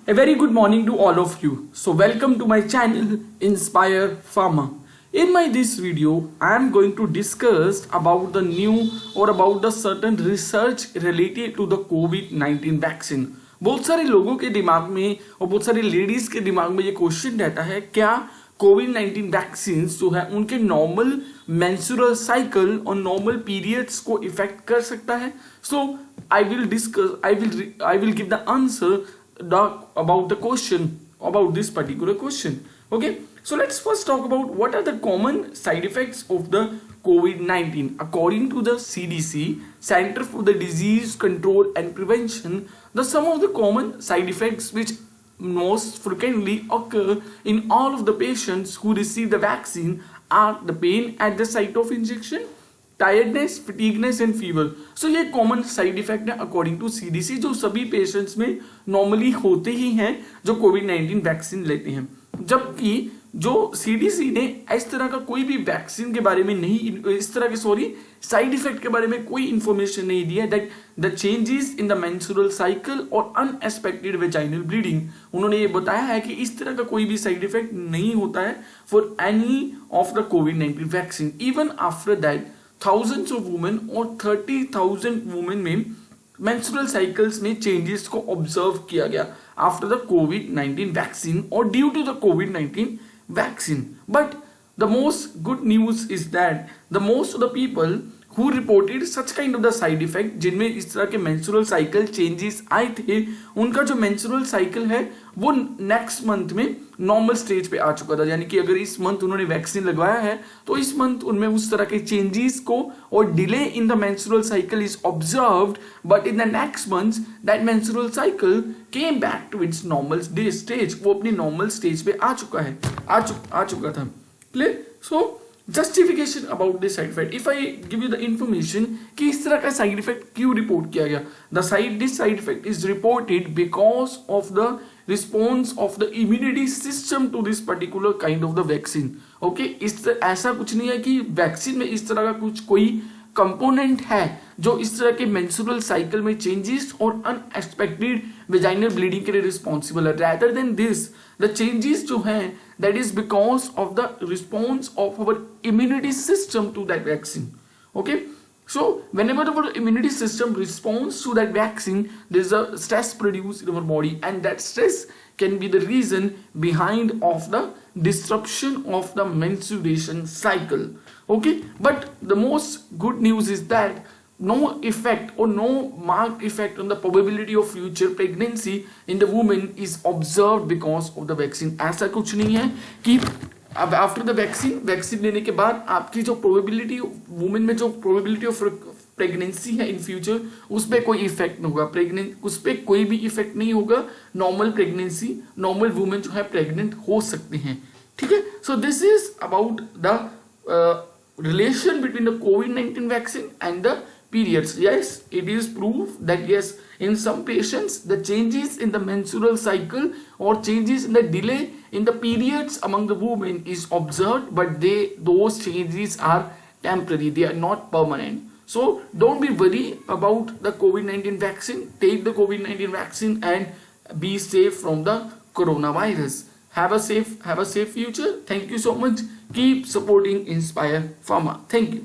A very good morning to all of you. So welcome to my channel Inspire Pharma. In this video I am going to discuss about the new or about the certain research related to the COVID-19 vaccine. बहुत सारे लोगों के दिमाग में और बहुत सारी ladies के दिमाग में ये क्वेश्चन रहता है, क्या कोविड-19 वैक्सीन जो है उनके नॉर्मल मेंस्ट्रुअल साइकिल और नॉर्मल पीरियड्स को इफेक्ट कर सकता है. So I will give the answer about the question about this particular question. Okay, so let's first talk about what are the common side effects of the COVID-19. According to the CDC, Center for the Disease Control and Prevention, some of the common side effects which most frequently occur in all of the patients who receive the vaccine are the pain at the site of injection, tiredness, fatigueness and fever. So ये common side effect है according to CDC, जो सभी patients में normally होते ही हैं जो कोविड-19 vaccine लेते हैं. जबकि जो सीडीसी ने इस तरह का कोई भी वैक्सीन के बारे में नहीं, इस तरह के साइड इफेक्ट के बारे में कोई इंफॉर्मेशन नहीं दिया that the changes in the menstrual cycle और अनएक्सपेक्टेड वेजाइनल ब्लीडिंग. उन्होंने ये बताया है कि इस तरह का कोई भी साइड इफेक्ट नहीं होता है for any of the covid vaccine. Even after that thousands of women और 30,000 women में menstrual cycles में changes को observe किया गया after the COVID-19 vaccine or due to the COVID-19 vaccine. But the most good news is that the most of the people who reported such kind of the side effect, जिनमें इस तरह के menstrual cycle changes आए थे, उनका जो menstrual cycle है वो नेक्स्ट मंथ में नॉर्मल स्टेज पे आ चुका था. यानी कि अगर इस मंथ उन्होंने वैक्सीन लगवाया है तो इस मंथ उनमें उस तरह के चेंजेस को और delay in the menstrual cycle is observed, but in the next month that menstrual cycle came back to its normal stage. वो अपनी नॉर्मल स्टेज पे आ चुका था. Clear? So justification about this side effect. If I give you the information कि इस तरह का साइड इफेक्ट क्यों रिपोर्ट किया गया. This side effect is reported because of the response of the immunity system to this particular kind of the vaccine. Okay, ऐसा कुछ नहीं है कि वैक्सीन में इस तरह का कोई कंपोनेंट है जो इस तरह के मेंस्ट्रुअल साइकिल में चेंजेस और अनएक्सपेक्टेड वेजाइनल ब्लीडिंग के लिए रिस्पॉन्सिबल है. Rather than this the changes जो हैं that is because of the response of our immunity system to that vaccine. Okay, so whenever our immunity system responds to that vaccine, there is a stress produced in our body, and that stress can be the reason behind of the disruption of the menstruation cycle. Okay, but the most good news is that no effect or no marked effect on the probability of future pregnancy in the woman is observed because of the vaccine. ऐसा कुछ नहीं है कि अब after the vaccine लेने के बाद आपकी जो प्रोबेबिलिटी वुमेन में जो प्रोबेबिलिटी ऑफ प्रेगनेंसी है इन फ्यूचर उस पर कोई इफेक्ट नहीं होगा. उस पर कोई भी इफेक्ट नहीं होगा. नॉर्मल प्रेगनेंसी, नॉर्मल वुमेन जो है प्रेग्नेंट हो सकते हैं. ठीक है. So this is about the relation between the COVID-19 vaccine and the periods. Yes, it is proof that yes, in some patients the changes in the menstrual cycle or changes in the delay in the periods among the women is observed, but those changes are temporary, they are not permanent. So don't be worried about the COVID-19 vaccine. Take the COVID-19 vaccine and be safe from the coronavirus. Have a safe future. Thank you so much. Keep supporting Inspire Pharma. Thank you.